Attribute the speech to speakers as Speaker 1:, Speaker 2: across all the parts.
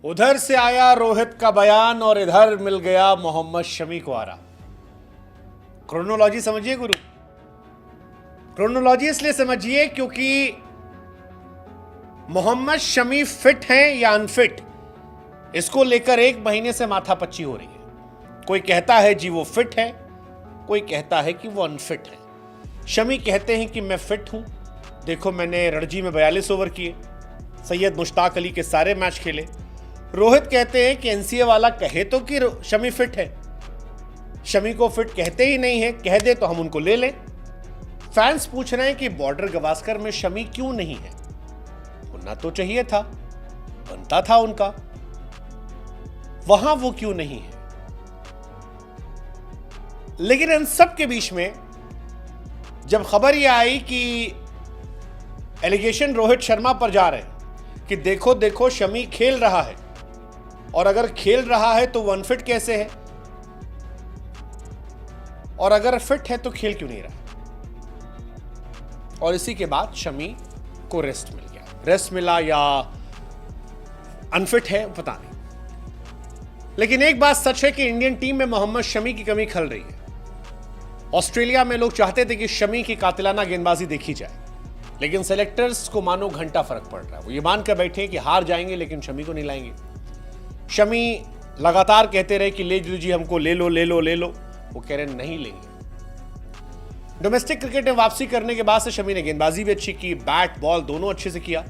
Speaker 1: उधर से आया रोहित का बयान और इधर मिल गया मोहम्मद शमी को आरा। क्रोनोलॉजी समझिए गुरु, क्रोनोलॉजी इसलिए समझिए क्योंकि मोहम्मद शमी फिट हैं या अनफिट, इसको लेकर एक महीने से माथापच्ची हो रही है। कोई कहता है जी वो फिट है, कोई कहता है कि वो अनफिट है। शमी कहते हैं कि मैं फिट हूं, देखो मैंने रणजी में 42 ओवर किए, सैयद मुश्ताक अली के सारे मैच खेले। रोहित कहते हैं कि एनसीए वाला कहे तो कि शमी फिट है, शमी को फिट कहते ही नहीं है, कह दे तो हम उनको ले लें। फैंस पूछ रहे हैं कि बॉर्डर गवास्कर में शमी क्यों नहीं है, होना तो चाहिए था, बनता था उनका, वहां वो क्यों नहीं है। लेकिन इन सब के बीच में जब खबर यह आई कि एलिगेशन रोहित शर्मा पर जा रहे हैं कि देखो देखो शमी खेल रहा है, और अगर खेल रहा है तो वो अनफिट कैसे है, और अगर फिट है तो खेल क्यों नहीं रहा। और इसी के बाद शमी को रेस्ट मिल गया, रेस्ट मिला या अनफिट है पता नहीं। लेकिन एक बात सच है कि इंडियन टीम में मोहम्मद शमी की कमी खल रही है। ऑस्ट्रेलिया में लोग चाहते थे कि शमी की कातिलाना गेंदबाजी देखी जाए, लेकिन सेलेक्टर्स को मानो घंटा फर्क पड़ रहा है। वो ये मानकर बैठे कि हार जाएंगे लेकिन शमी को नहीं लाएंगे। शमी लगातार कहते रहे कि ले लीजिए हमको, ले लो ले लो ले लो, वो कह रहे नहीं लेंगे। डोमेस्टिक क्रिकेट में वापसी करने के बाद से शमी ने गेंदबाजी भी अच्छी की, बैट बॉल दोनों अच्छे से किया।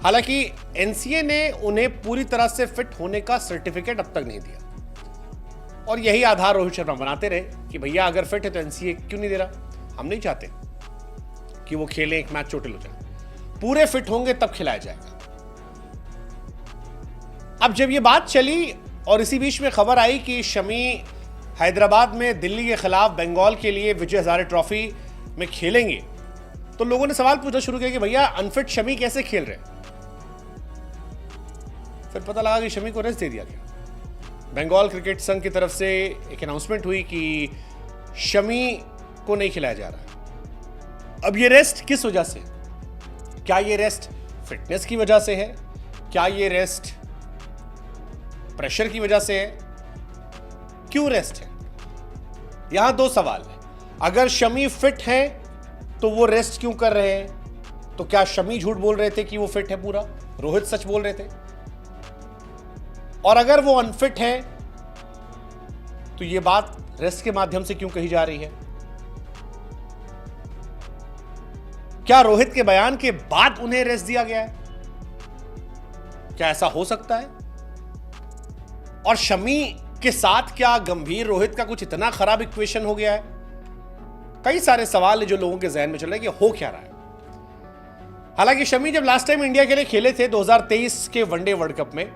Speaker 1: हालांकि एनसीए ने उन्हें पूरी तरह से फिट होने का सर्टिफिकेट अब तक नहीं दिया, और यही आधार रोहित शर्मा बनाते रहे कि भैया अगर फिट है तो एनसीए क्यों नहीं दे रहा। हम नहीं चाहते कि वो खेलें, एक मैच चोटिल हो जाए, पूरे फिट होंगे तब खिलाया जाएगा। अब जब ये बात चली और इसी बीच में खबर आई कि शमी हैदराबाद में दिल्ली के खिलाफ बंगाल के लिए विजय हजारे ट्रॉफी में खेलेंगे, तो लोगों ने सवाल पूछना शुरू किया कि भैया अनफिट शमी कैसे खेल रहे। फिर पता लगा कि शमी को रेस्ट दे दिया गया। बंगाल क्रिकेट संघ की तरफ से एक अनाउंसमेंट हुई कि शमी को नहीं खिलाया जा रहा। अब ये रेस्ट किस वजह से, क्या ये रेस्ट फिटनेस की वजह से है, क्या ये रेस्ट प्रेशर की वजह से है, क्यों रेस्ट है। यहां दो सवाल है। अगर शमी फिट है तो वो रेस्ट क्यों कर रहे हैं, तो क्या शमी झूठ बोल रहे थे कि वो फिट है पूरा, रोहित सच बोल रहे थे। और अगर वो अनफिट है तो ये बात रेस्ट के माध्यम से क्यों कही जा रही है। क्या रोहित के बयान के बाद उन्हें रेस्ट दिया गया है, क्या ऐसा हो सकता है। और शमी के साथ क्या गंभीर रोहित का कुछ इतना खराब इक्वेशन हो गया है। कई सारे सवाल है जो लोगों के जहन में चल रहे हैं कि हो क्या रहा है। हालांकि शमी जब लास्ट टाइम इंडिया के लिए खेले थे 2023 के वनडे वर्ल्ड कप में,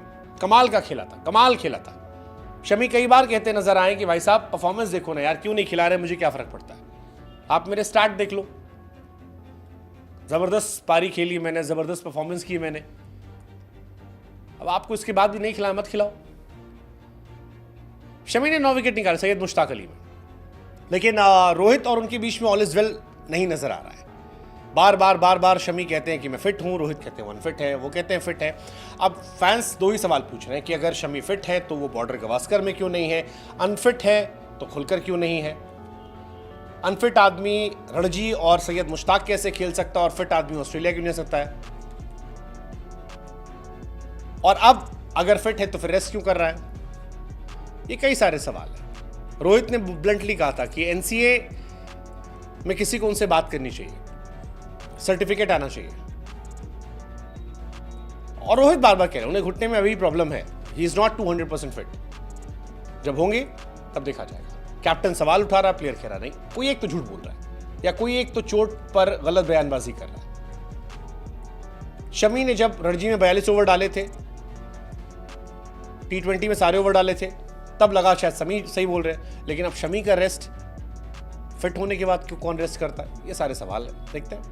Speaker 1: कमाल का खेला था, कमाल खेला था। शमी कई बार कहते नजर आए कि भाई साहब परफॉर्मेंस देखो ना यार, क्यों नहीं खिला रहे, मुझे क्या फर्क पड़ता है, आप मेरे स्टार्ट देख लो, जबरदस्त पारी खेली मैंने, जबरदस्त परफॉर्मेंस की मैंने, अब आपको इसके बाद भी नहीं खिलाया, मत खिलाओ। शमी ने 9 विकेट निकाले सैयद मुश्ताक अली में, लेकिन रोहित और उनके बीच में ऑल इज वेल नहीं नजर आ रहा है। बार बार शमी कहते हैं कि मैं फिट हूं, रोहित कहते हैं अनफिट है, वो कहते हैं फिट है। अब फैंस दो ही सवाल पूछ रहे हैं कि अगर शमी फिट है तो वो बॉर्डर गवास्कर में क्यों नहीं है, अनफिट है तो खुलकर क्यों नहीं है। अनफिट आदमी रणजी और सैयद मुश्ताक कैसे खेल सकता है, और फिट आदमी ऑस्ट्रेलिया क्यों नहीं आ सकता है। और अब अगर फिट है तो फिर रेस्ट क्यों कर रहा है। ये कई सारे सवाल हैं। रोहित ने ब्लंटली कहा था कि एनसीए में किसी को उनसे बात करनी चाहिए, सर्टिफिकेट आना चाहिए। और रोहित बार बार कह रहे हैं उन्हें घुटने में अभी प्रॉब्लम है, ही इज नॉट 200% फिट। जब होंगे तब देखा जाएगा। कैप्टन सवाल उठा रहा, प्लेयर कह रहा नहीं, कोई एक तो झूठ बोल रहा है या कोई एक तो चोट पर गलत बयानबाजी कर रहा है। शमी ने जब रणजी में 42 ओवर डाले थे, T20 में सारे ओवर डाले थे, तब लगा शायद शमी सही बोल रहे हैं। लेकिन अब शमी का रेस्ट फिट होने के बाद क्यों कौन रेस्ट करता है, ये सारे सवाल है, देखते हैं।